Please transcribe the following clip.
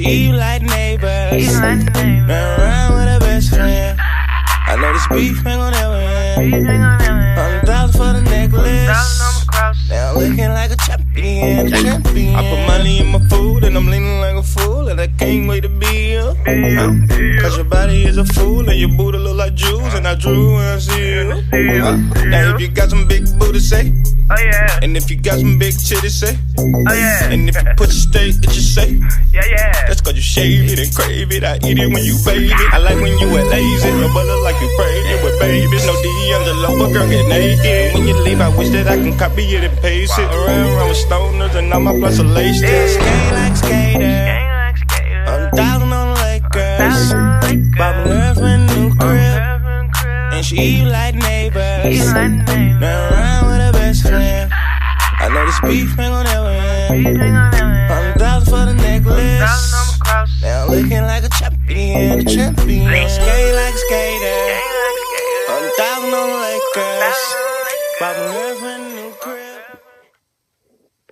she eat like neighbors. Ran around with her best friend. I know this beef ain't gon' never end. $100,000 for the necklace. Now looking like a champion. I put money in my food and I'm leaning like a fool, and I can't wait to be you. Cause your body is a fool and your booty look like jewels, and I drew when I see you. Now if you got some big booty, say. Oh yeah. And if you got some big titties, say. Oh yeah. And if you put it straight, it just say. Yeah, yeah. That's cause you shave it and crave it. I eat it when you bathe it. I like when you wet lazy. Your butter like you prayed it with babies. No D'Angelo, but girl get naked. When you leave, I wish that I can copy it and paste it. Around with stoners and all my blunts are laced. Skate like skater. $1,000 on the Lakers. Bought my girlfriend a new crib, and she eat like neighbors. Now around with her best friend. I know this beef ain't gon' never end. $100,000 for the necklace. Now looking like a champion. Skate like skater. $1,000 on the Lakers. Bought my girlfriend a new crib.